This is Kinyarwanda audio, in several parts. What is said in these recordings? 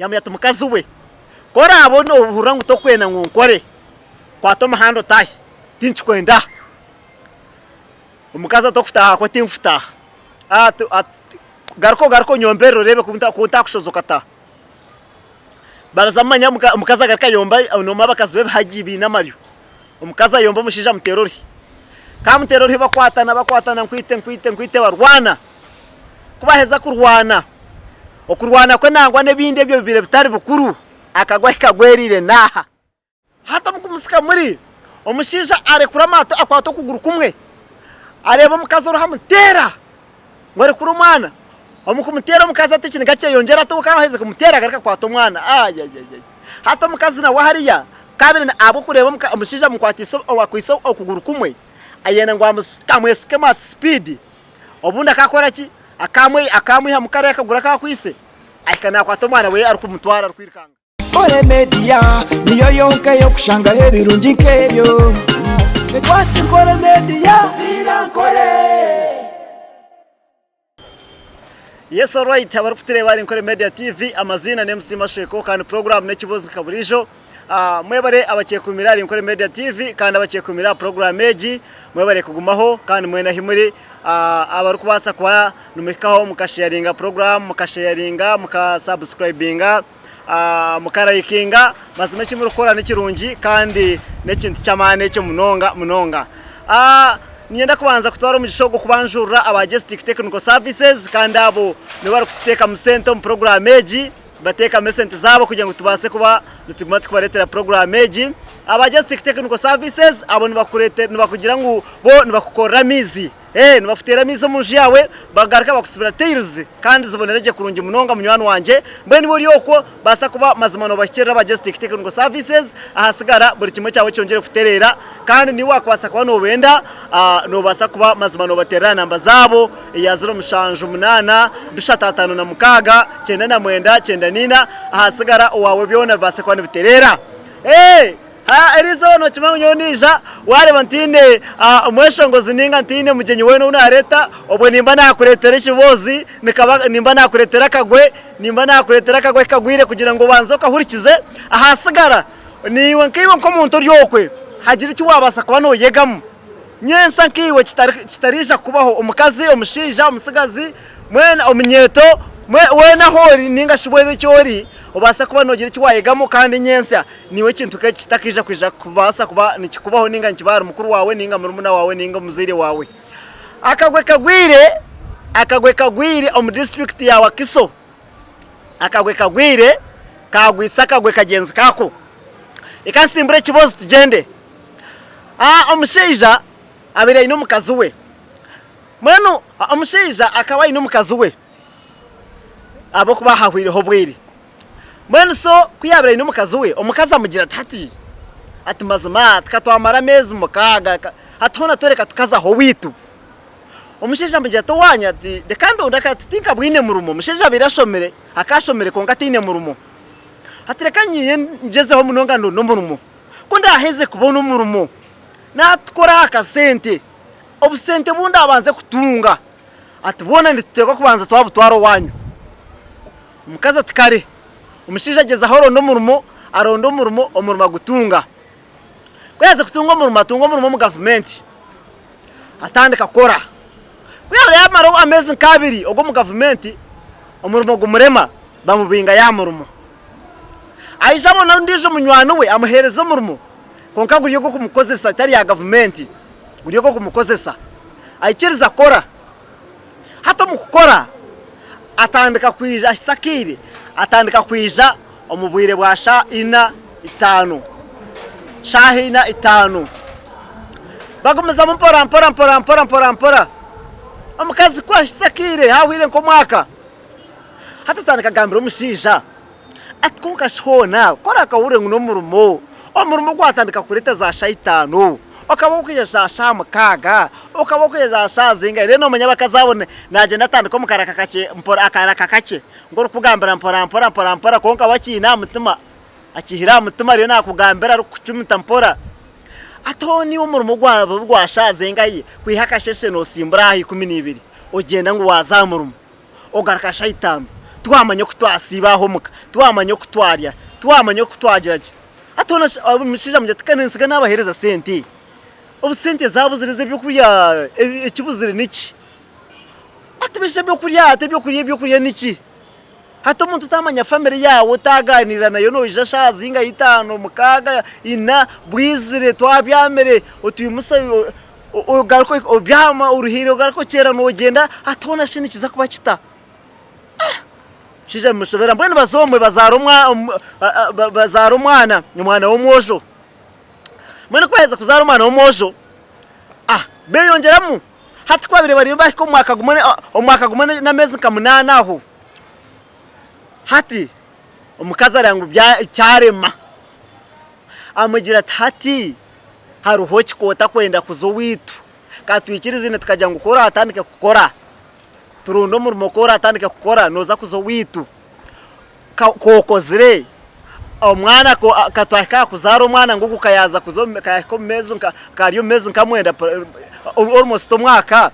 yamuyata mukazi we kora abono uburangu to kwena nkore kwa to mahando tayi tinchi kwenda umukaza to kufutaha kwa timfutaha garko nyombero rebe kunta kushozoka ta barazamanya umukaza garka yomba noma bakazi bebe hagibi namaryo umukaza yomba mushija muterori kamuterori bakwatana nkwite barwana kubaheza kurwana okurwana kwe nangwa nebinde byo bibire bitari bukuru akagwa kagwerire naha hata mukumusika muri omushija arekura amato akwato kuguru kumwe areba mukaza uruhamutera ngore kuri umwana omukumutera mukaza atikini gake yongera to kamaheze kumutera garika kwato umwana hata mukazi na wahariya kabiri abo kureba omushija mukwatiso wakwiso okuguru kumwe ayena ngo amuskamwesike mat speed obunda kakora ki akamwe hamukara yakagura kakwise aikana kwato umwana we ari kumutwara ari kwirikanga Kore Media niyo yonka yo kushanga hebirungi nkebyo Sekwati Kore Media birankore Yes alright abarufitire bari Kore Media TV amazina ne MC Masheko kandi program ne kibozi kaburijo mwebare abakiye kumira ari Kore Media TV kandi abakiye kumira program eji mwebare kugumaho kandi mwena himuri abarukubasa kwa numikaho mukasharinga program mukasharinga mukasubscribinga mukarayikinga mazime kimwe rukora n'ikirungi kandi n'ekintu cyamane cyo munonga nienda kubanza kutwara umugishogo kubanjura aba Gestic Technical Services kandi abo nibara kuteka mu center mu program eji bateka mesente zabo kugira ngo tubase kuba dutigumati kubaretera program eji aba Gestic Technical Services abo nibakugira ngo bo nibakukora mizi nibafutera mizo munji yawe bagaraka bakusibira tails kandi zibonereje kurungi munonga munywano wanje mbe ni buri yoko basa kuba mazimano bakirira aba Gestic Technical Services ahasigara buri kimwe cyawe cyongere kuterera kandi ni wakwasa kuba no benda no basa kuba mazimano baterana namba zabo ya 0 5 na mukaga 9 ahasigara wawe byona basa kuba biterera erizo no chima nyonija wale bantine umwesho ngo zininga ntine mugenyi we no unareta obwe nimba nakuretera kibozi nimba nakuretera kagwe kagwire kugira ngo banzoka hurikize ahasigara niwe nkiwe nko muntu ryokwe hagira iki wabasa kuba no yegamu nyensa nkiwe kitarisha kubaho umukazi umushija umusigazi mwena omunyeto wena hori ninga shibwere cyori ubasa kuba nogira iki wayegamo kandi nyensa niwe kintu kitakija kwija kubasa kuba nikikubaho ninga nkibara mukuru wawe ninga murumuna wawe ninga muzire wawe akagwe kagwire om district ya Wakiso akagwe kagwire kagwisa kagwe kagenzi kako ikansimbure kibozi tugende omushija abire ino mukazi we mwenu omushija akaba ino mukazi we abo kuba hahwireho bwiri mwenu so kuyabira ino mukazi we omukazi amugira ati mazima tukatwamara mezi mukaga atona toreka tukazaho witu omushija amugira to wanya ati de kandi undakati tinka bwine murumo omushija birashomere akashomere konga tine murumo atireka nyiye ngezeho munonga no murumo kunda aheze kubona umurumo natukora akasente obusente bunda abanze kutunga ati bona nditeka kubanza twabutwaro wanyu umukazi atikare umushija ageza horo no murumo arondo murumo omuruma gutunga kweze kutunga murumo mu government atandika kora kuyabira yamaro amezi kabiri ogo mu government omuruma gumurema bamubinga ya murumo ayijamo na ndijo munywano we amuhereza murumo konka guriyo ko kumukozesa atari ya government guriyo ko kumukozesa ayikiriza kora hato mukukora atandika kwija sakire atandika kwija omubwire bwasha 5 shahina 5 bagomeza mpora omukazi kwa sakire hawire nko mwaka hata tandika gambira omushija atkonka shona kora kawure ngo omurumo gwatandika kureta za shayitano okabokuje za mukaga okabokuje za zinga reno manya bakazabone naje natandika mukaraka kake mpora akaraka kake ngoro kugambira mpora konka wakina mutima akihira mutima rero nakugambira rukucumita mpora atoni umurumo gwasha zinga yi kwihaka sheshe no simbura 12 ogenda ngo wazamurumo ogaraka shayitano twamanye kutwasibaho muka twamanye kutwarya twamanye kutwagirage atona umushija mujya tukanensiga n'abahereza senti ubu senti zabuzirize byo kurya ikibuzire niki atibishe byo kurya niki hato umuntu utamanya family yawo utaganira nayo no ijashazi inga itano mukaga ina bwizire twabyamere utuyumusa ugarko obyama uruhiro ugarko kera no genda atona shini kiza kuba kita shije mushobera mbone bazomwe bazara umwana w'umwojo mwene kweza kuzara umwana w'umwojo beyongeramo hati kwabire bari bako umwaka gumane n'amezi kamunana aho hati umukazi arangu cyarema amugira hati haruho kikota kwenda kuzo witu katwikirize tukajya ngukora atandike gukora turundo mu mukora atandike gukora noza kuzo witu kokozire omwana ko katwaka kuzara umwana ngo gukayaza kuzo kayako mezi kariyo mezi nkamwenda almost umwaka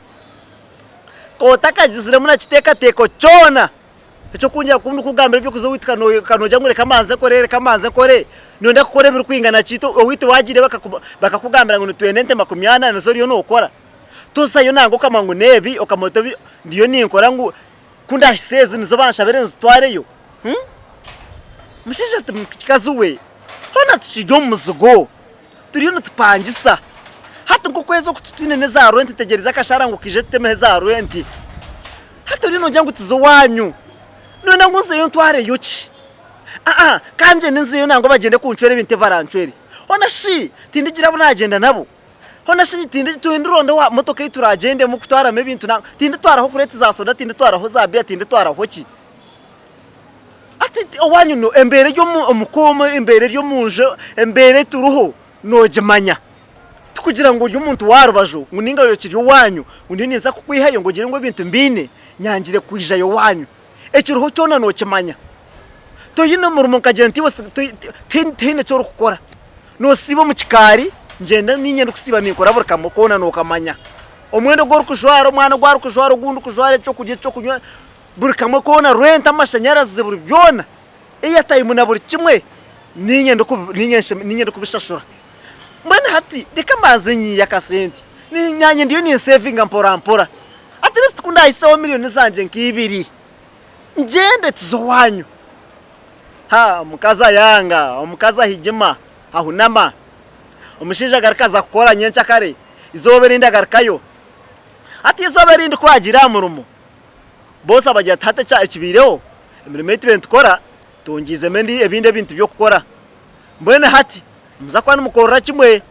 kota kagizire muna kiteka teko chona echo kunja kundu kugambira byo kuzo witu kanoja ngure kamanze kore nonda kukore biri kwingana chito witu wagire bakakugambira ngo twendente 80 nazo riyo no ukora tusa yo nango kamangu nebi okamoto ndiyo ninkora ngo kunda hisezi nizo banshabere nzitwareyo mushisha tumikazuwe hona tushijyo muzigo turiyo nutupangisa hata ngo kwezo kututwine za rent tegereza kashara ngo kije teme za rent hata rino njya ngo tuzo wanyu none nguze yo ntware yuki kanje ninziyo nango bagende kunchwere binte baranchwere hona shi tindigira bunagenda nabo hona shi tindi tuindironde wa motoka yituragende mu kutwara mebintu na tindi twaraho kureti za soda tindi twaraho za bia tindi twaraho ki ati owanyu no embere ryo umukoma embere ryo munje embere turuho nojemanya tukugira ngo uyu muntu warubajo nguninga yo kiryo wanyu uninza kukwihayo ngo gire ngo bintu mbine nyangire kwija yo wanyu ekiruho cyona no kimanya to yino murumo kagenti wose tine cyo rukora no sibo mu kikari ngenda ninyenda kusiba nikora burka mukona no kamanya omwendo gor kujwara mwana gwar kujwara gundu kujwara cyo kujye cyo kunywa burka mukona renta amashanyarazi buri byona iya time na buri kimwe ninyenda kubishashura mbona hati deka mazenyi yakasenti ninyanye ndiyo ni saving ampora at least kunda isawa miliyoni zanje nkibiri ngende tuzowanyu mukaza yanga omukaza hijima ahunama umushija garakaza gukora nyencha kare izoberinda garakayo ati izoberinda kwagira murumo bosa bajya tate cha ikibireho imirimo y'ibintu kora tungize mendi ebinde bintu byo gukora mbone hati muza kwa numukora kimwe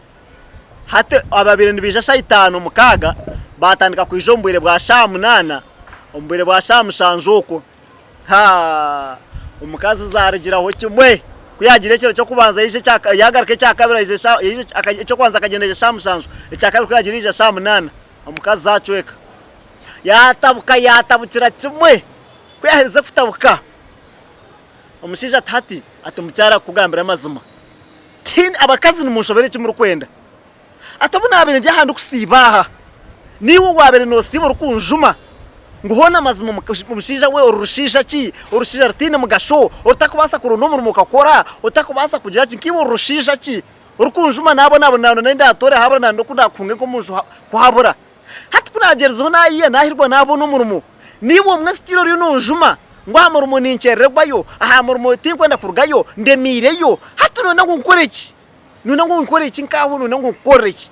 hati ababiri ndibisha 5 mukaga batandika kwijombwire bwa shamu 8 ombwire bwa shamu shanjoko umukazi zaragira kimwe kuyagira cyo kubanza yije cyaka yagarake cyakabira yije cyo kwanza akagendeje shamu shanjo icyakabira kuyagira yije shamu 8 umukazi zacweka yatabukira kimwe kuyaherize kutabuka umushija tati atumucyara kugambira amazima tin abakazi nimunshobere cyo mu rukwenda atabuna abene byahandi kusibaha niwo wabere no sibo rukunjuma nguhona amazima umushija we urushisha ki urushisha rutine mugasho utakubasa kuruno mu mukakora utakubasa kugira kibo urushisha ki urukunjuma nabo nenda atore habona ndo kundakunge ko munju kuhabura hati kunagerezo nayiye nahirwa nabo no murumo niwo mwe stilo ryo nujuma ngwa murumo nincererwayo aha murumo tinkwenda kurugayo ndemireyo hati none ngukoreki nkaho none ngukoreki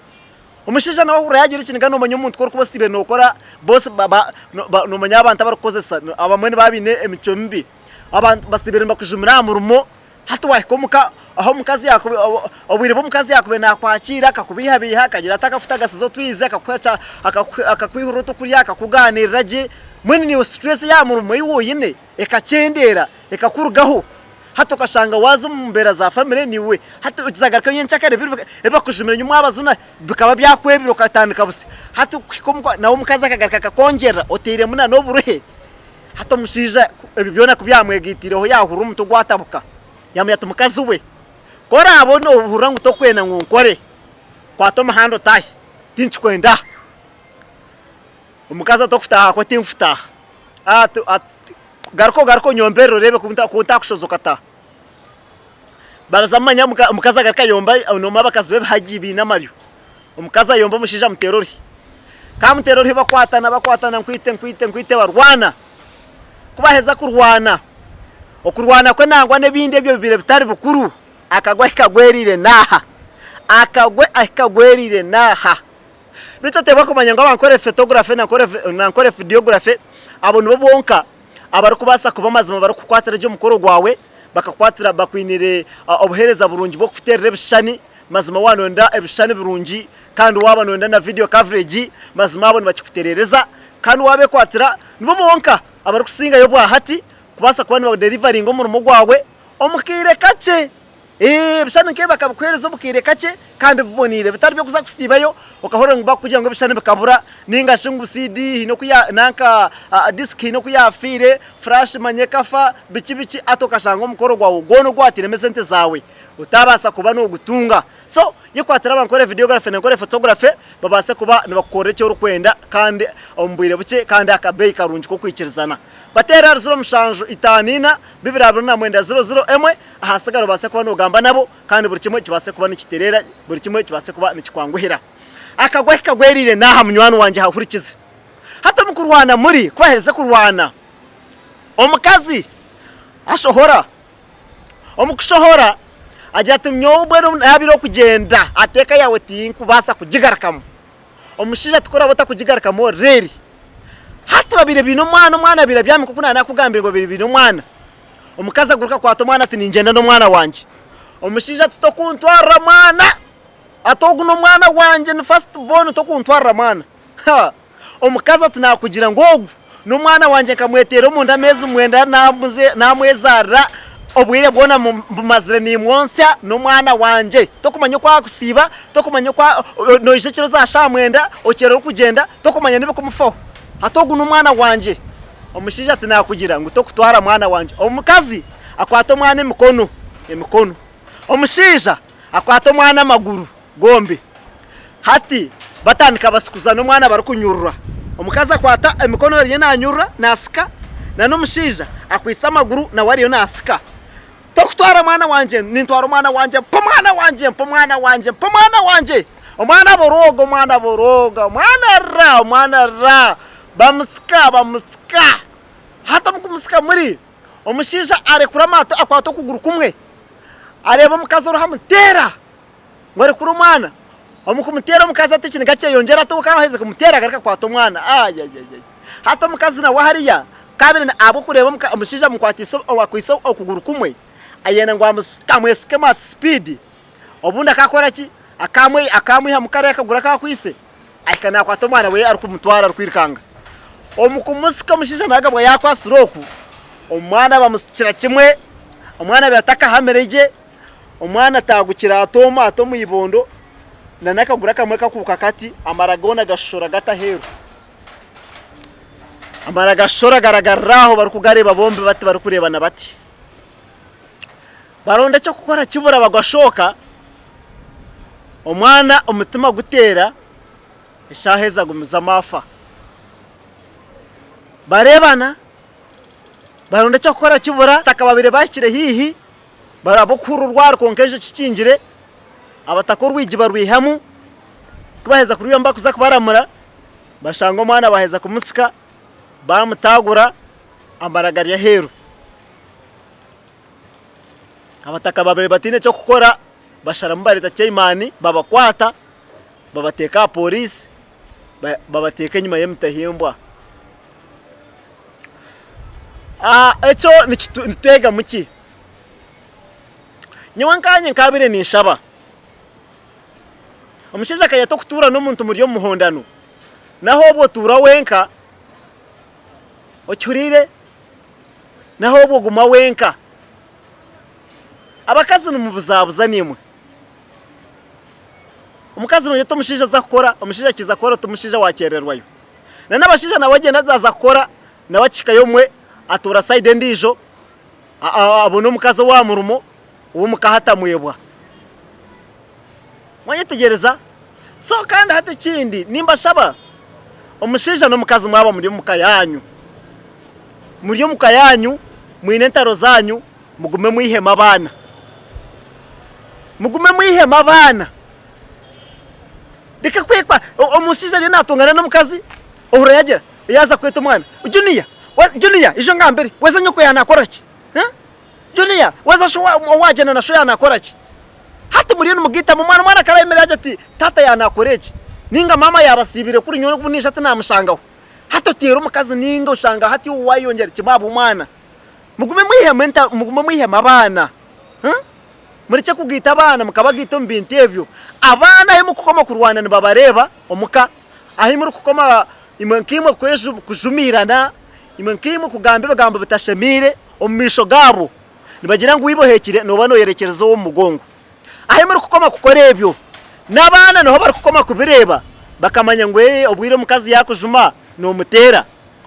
umushija nawe urayagira ikintu no muntu kora kubasibe no kora boss baba no manyabanta barakozesa abamwe babine emico mbi abantu basibere bakujumira murumo hati wahikomuka aho mukazi yako obwire bo mukazi yako nakwakira akakubihabiha akagira atakafuta gasizo twize akakwacha akakwihuruto kuriya akakuganirira je mwene ni stress ya murumo yiwoyine ekacendera ekakurugaho hato kashanga wazo mumbera za family niwe hato uzagaraka yenchakare bakujumira nyuma abazuna bikaba byakwebiro katandika busi hato kwikomwa nawo mukazi akagaraka kakongera otire muna no buruhe hato mushija ebibyona kubyamwegitireho yahuru umuto gwatabuka yamuyata mukazi we kora abono uburangu tokwena nkukore kwatoma hando tahi tinchi kwenda umukazi atokufutaha kwa timfutaha garko nyombero rebe kuntakushozoka ta barazamanya mukaza garka yomba noma bakazi bebe hagibi namaryo umukaza yomba mushija muterori kamuterori bakwatana nkwite barwana kubaheza kurwana okurwana kwe nangwa nebinde byo bibire bitari bukuru akagwa ikagwerire naha bitateba kumanya ngo bankore photography nankore videography abone bobonka abari kubasa kuba mazima bari kukwatira je mukoro gwawe bakakwatira bakwinire obuhereza burungi bwo kufuterera ebishani mazima wanonda ebishani burungi kandi wabanonda na video coverage mazima abone bakikuterereza kandi wabe kwatira nibo bonka abari kusinga yo bwahati kubasa kubana ba delivering omurimo gwawe omukire kace bishani nke bakabukwereza omukire kace kandi bubonire bitari byo kuza kusibayo ukahora ngba kugira ngo bishani bakabura ninga shingu CD no kuya nanka disk no kuyafire flash manyekafa bici atokashanga omukoro gwawe gono gwatire mesente zawe utabasa kuba no gutunga so yikwatira bankore videography nankore photography babase kuba nibakore cyo rukwenda kandi ombwire buke kandi akabeyi karungi ko kwikirizana batera 0 mushanju itanina bibirabiro na mwenda 00 ahasigara base kuba no gamba nabo kandi buri kimwe kibase kuba nikiterera buri kimwe kibase kuba nikikwanguhira akagwa kagwerire naha munywano wanje hakurikize hata mukurwana muri kwahereze kurwana omukazi ashohora omukushohora ajati mnyobwe nabiro kugenda ateka yawe tinku basa kujigarakamo omushija tukora bota kujigarakamo reri hata babire bino mwana bira byami kuko nakugambira ngo bino mwana omukazi aguruka kwato mwana ati ninjenda no mwana wanje omushija tutokuntwara mwana atogu no mwana wanje ni first born tokuntwara mwana omukazi ati nakugira ngogu no mwana wanje kamwetera mu ndamezi mwenda namwezara obwire bwona mumazire ni mwonsa no mwana wanje tokumanya kwa kusiba tokumanya kwa no ishekero za shamwenda okero kugenda tokumanya nibe kumufo atogu no mwana wanje omushija ati nakugira ngo tokutwara mwana wanje omukazi akwato mwana emikono omushija akwato mwana maguru gombe hati batandika basikuza no mwana barukunyurura omukazi akwata emikono yari nanyurura nasika na nomushija akwisa maguru na wari nasika tokutwara mwana wanje nintwara mwana wanje mwana wanje omwana boroga mwana ra bamusika hata mukumusika muri omushija arekura mato akwato kuguru kumwe areba mukazi ruhamutera ngore kuri umwana omukumutera mukazi atikine gace yongera to kaheze kumutera garika kwato mwana hata mukazi na wahariya kabine abo kureba omushija mukwatiso wakwisa okuguru kumwe ayena ngo amuskamwesike mat speed obunda kakora ki akamwe ha mukare akagura kakwise aikana kwato mwana we ari kumutwara kwirikanga omukumusika mushija nagabwa yakwasiroku omwana bamusikira kimwe omwana byataka hamereje omwana tagukira atomu ibondo na nakagura kamwe kakuka kati amaragona gashora gata hero amaragashora garagaraho barukugareba bombe bati barukurebana bati baronda cyo gukora kibura bagwashoka omwana umutima gutera ishaheza gumiza mafa barebana baronda cyo gukora kibura takababire bakire hihi barabukuru rwaro konkeje cikingire abatakora rwigi barwihamu kubaheza kuri yamba kuza kubaramura bashanga omwana baheza kumusika bamutagura amaragari ya hero abataka babere batine cyo gukora bashara mbarita chairman babakwata babateka police babateka nyuma y'emutahimbwa echo nitwega muki nyewankanye nkabire nishaba omushija kayato kutura no muntu muri yo muhondano naho obwo tura wenka ocyurire naho obwo guma wenka abakazi no mubuzabuza nimwe omukazi no yeto mushija zakora omushija kizakora tumushija wakererwayo na nabashija nabagenda zazakora nabakika yomwe atura side ndijo abono mukazi wa murumo uwo mukahata mwebwa mwanyitegereza so kandi hata kindi nimba shaba omushija no mukazi mwaba muri mukayanyu muri yo mukayanyu mwine ntaro zanyu mugume mwihema abana reka kwekwa umusiza rero natungana n'umukazi uhura yagera yaza kweta umwana Junior ijo ngambere weza nyoko yanakora ki Junior weza sho wajana na sho yanakora ki hati muri no mugita mu mwana karayemera yaje ati tata yanakoreki ninga mama yabasibire kuri nyoro kunisha ati namushangaho hato tero umukazi ninga ushanga hati wayongera kimabu umwana mugume mwihema abana murice kugita abana mukabagito mbinti ebyo abana hemu kukoma kurwana nibabareba omuka ahi muri kukoma imankimo kwejo kujumirana imankimo kugambe bagamba batashemire omisho gabo nibagira ngo wibohekire no bano yerekerezo wo mugongo ahi muri kukoma kukora ebyo nabana no bari kukoma kubireba bakamanya ngo obwire mukazi yakujuma no mutera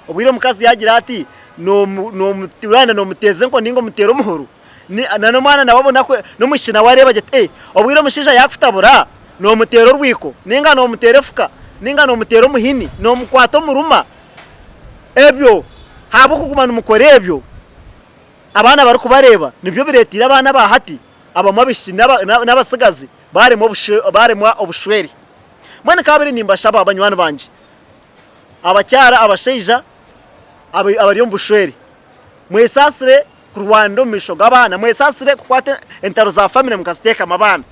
obwire mukazi yagira ati no muturana no muteze ngo ningo mutero muhoro ni nano mwana nababona ko no mushina wareba gete obwire mushija yakutabura no mutero rwiko ninga no mutere fuka ninga no mutero muhini no mukwato muruma ebyo habo kugumana umukore ebyo abana bari kubareba nibyo biretira abana bahati abamabishi n'abasigazi baremo obushweri mwana kabiri nimba shaba abanywana banje abacyara abasheija abari mbushweri mwesasire kurwando misho gabana mwesasire kukwata entaro za family mukasteka mabana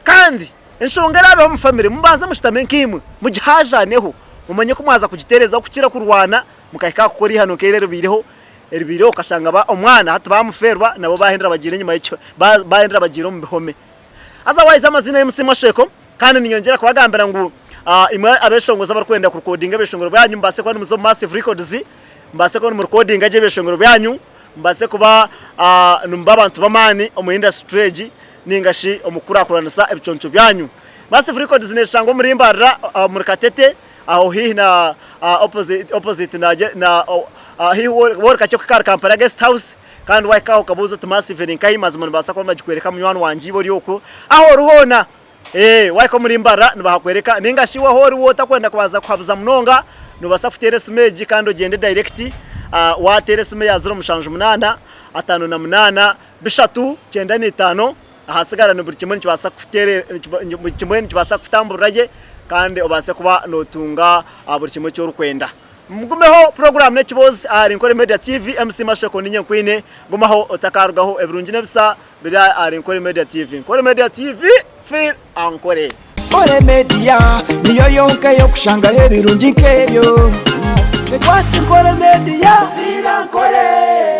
kandi inshongera abe mu family mubanze mushitame nkimwe mugihajaneho mumenye ko mwaza kugitereza kukira kurwana mukahika kukori hano kerere biriho kashanga ba omwana hatu bamuferwa nabo bahindira bagire nyuma y'icyo bahindira bagire mu bihome otherwise amazina y'musima sheko kandi ninyongera kubagambira ngo imwe abeshongoza barkwenda ku recording abeshongoro byanyu mbase ko muzo Massive Records mbase ko mu recording aje beshongoro byanyu mbase kuba numba abantu bamani omu industry ningashi omukura kuranisa ebiconco byanyu Massive Records neshango murimbarira muri Katete aho hina opposite na hi work cyo kar kampara guest house kandi waikaho kabuzo to Massive ninkai mazimana basa ko magikwereka munywano wanje ibori yoko aho ruhona waiko murimbara nibahakwereka ningashi wa hori wota kwenda kwaza kwabuza munonga nubasa futere smeji kandi ogende direct wa teresme ya 0 58 bishatu 95 ahasigara no buri kimwe kibasa kufutere kimwe kibasa kutamburage kandi obase kuba notunga buri kimwe cyo rukwenda mugumeho program ne kibozi ari Nkore Media TV MC Masheko ninye kwine gumaho otakarugaho ebirungi nebisa bira ari Nkore Media TV Nkore Media TV feel Nkore Media niyo yonka yo kushanga hebirungi nkebyo Nkore Media feel Nkore